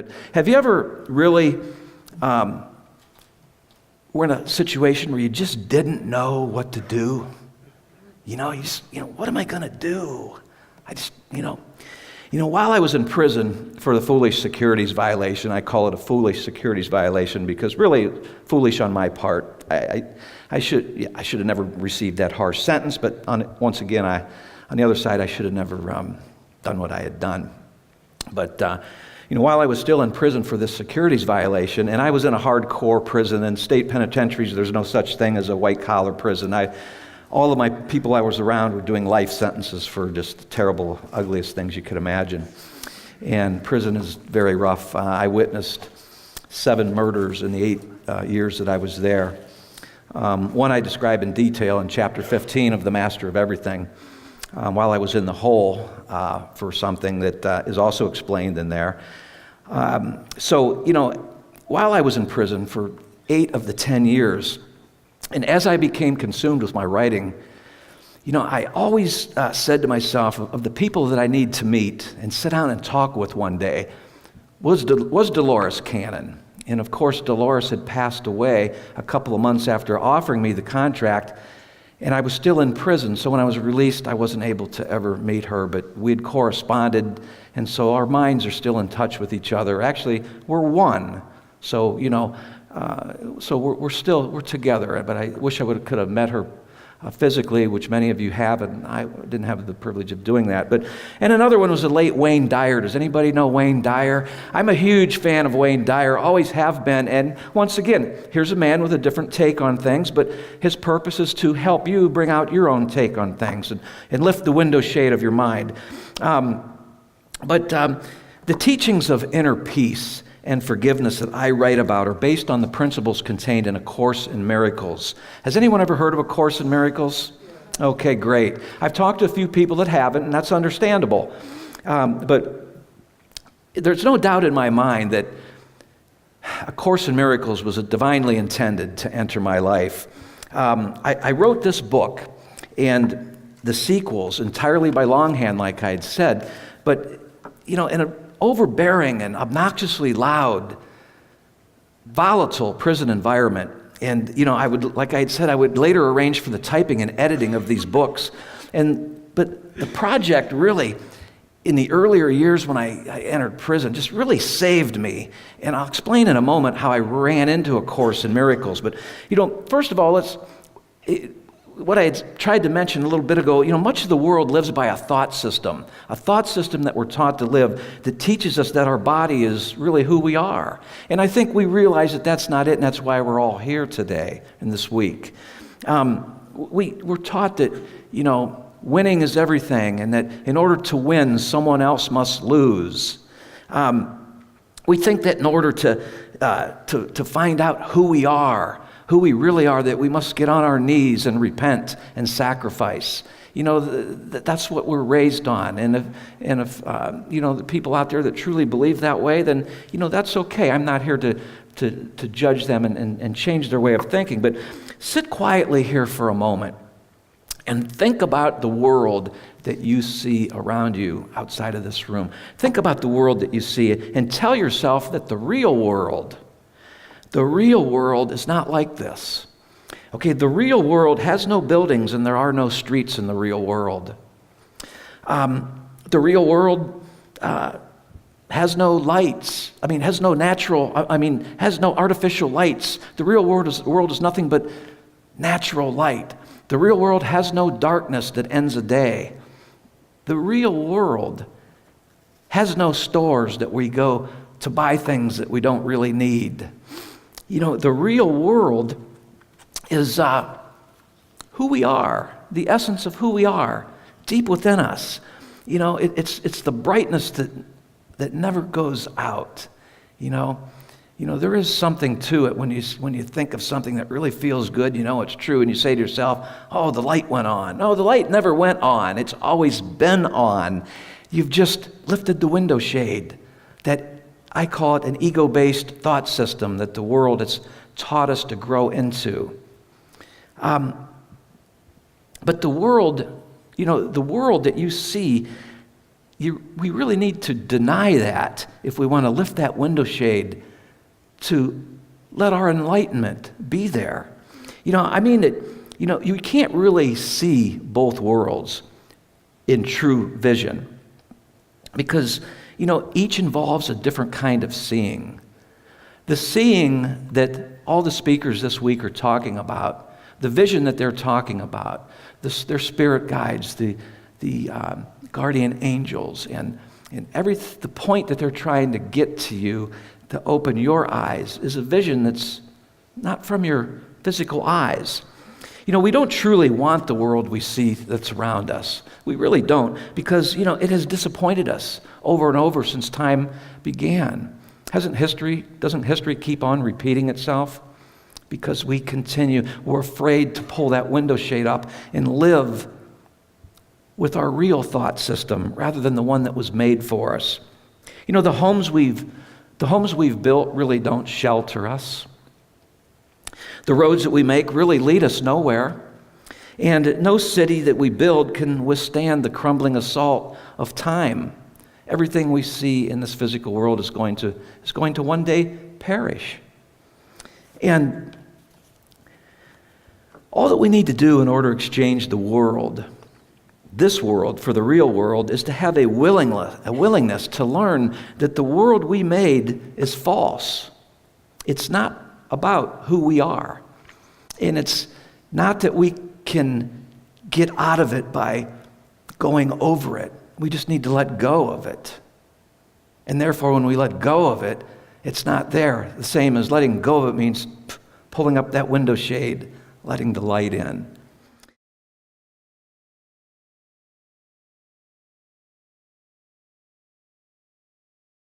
but have you ever really were in a situation where you just didn't know what to do? What am I going to do? While I was in prison for the foolish securities violation, I call it a foolish securities violation because really foolish on my part. I should have never received that harsh sentence, but on the other side, I should have never done what I had done. But while I was still in prison for this securities violation, and I was in a hardcore prison, and state penitentiaries, there's no such thing as a white-collar prison. All of my people I was around were doing life sentences for just the terrible, ugliest things you could imagine. And prison is very rough. I witnessed 7 murders in the 8 years that I was there. One I describe in detail in chapter 15 of The Master of Everything, while I was in the hole for something that is also explained in there. While I was in prison for 8 of the 10 years, and as I became consumed with my writing, I always said to myself, of the people that I need to meet and sit down and talk with one day, was Dolores Cannon. And of course, Dolores had passed away a couple of months after offering me the contract, and I was still in prison. So when I was released, I wasn't able to ever meet her, but we'd corresponded, and so our minds are still in touch with each other. Actually, we're one. So, we're together, but I wish I could have met her physically, which many of you have, and I didn't have the privilege of doing that. And another one was the late Wayne Dyer. Does anybody know Wayne Dyer? I'm a huge fan of Wayne Dyer, always have been, and once again, here's a man with a different take on things, but his purpose is to help you bring out your own take on things and lift the window shade of your mind. The teachings of inner peace and forgiveness that I write about are based on the principles contained in A Course in Miracles. Has anyone ever heard of A Course in Miracles? Okay, great. I've talked to a few people that haven't, and that's understandable. But there's no doubt in my mind that A Course in Miracles was divinely intended to enter my life. I wrote this book and the sequels entirely by longhand, like I had said, but in a overbearing and obnoxiously loud, volatile prison environment. And, I would later arrange for the typing and editing of these books. But the project really, in the earlier years when I entered prison, just really saved me. And I'll explain in a moment how I ran into A Course in Miracles. But, first of all, what I had tried to mention a little bit ago, much of the world lives by a thought system that we're taught to live that teaches us that our body is really who we are. And I think we realize that that's not it, and that's why we're all here today and this week. We're taught that, winning is everything, and that in order to win, someone else must lose. We think that in order to find out who we are, who we really are, that we must get on our knees and repent and sacrifice. That's what we're raised on. And if the people out there that truly believe that way, then, that's okay. I'm not here to judge them and change their way of thinking. But sit quietly here for a moment and think about the world that you see around you outside of this room. Think about the world that you see and tell yourself that the real world is not like this. Okay, the real world has no buildings and there are no streets in the real world. The real world has no lights. Has no artificial lights. The real world is nothing but natural light. The real world has no darkness that ends a day. The real world has no stores that we go to buy things that we don't really need. The real world is who we are, the essence of who we are, deep within us. It's the brightness that never goes out. There is something to it when you think of something that really feels good. It's true, and you say to yourself, "Oh, the light went on." No, the light never went on. It's always been on. You've just lifted the window shade. That I call it an ego-based thought system that the world has taught us to grow into. But the world that you see, we really need to deny that if we want to lift that window shade to let our enlightenment be there. I mean that, you can't really see both worlds in true vision because, each involves a different kind of seeing. The seeing that all the speakers this week are talking about, the vision that they're talking about, their spirit guides, the guardian angels, and the point that they're trying to get to you to open your eyes is a vision that's not from your physical eyes. We don't truly want the world we see that's around us. We really don't, because, it has disappointed us over and over since time began. Doesn't history keep on repeating itself? Because we're afraid to pull that window shade up and live with our real thought system rather than the one that was made for us. The homes we've built really don't shelter us. The roads that we make really lead us nowhere. And no city that we build can withstand the crumbling assault of time. Everything we see in this physical world is going to one day perish. And all that we need to do in order to exchange this world for the real world, is to have a willingness to learn that the world we made is false. It's not about who we are. And it's not that we can get out of it by going over it. We just need to let go of it. And therefore, when we let go of it, it's not there. The same as letting go of it means pulling up that window shade, letting the light in.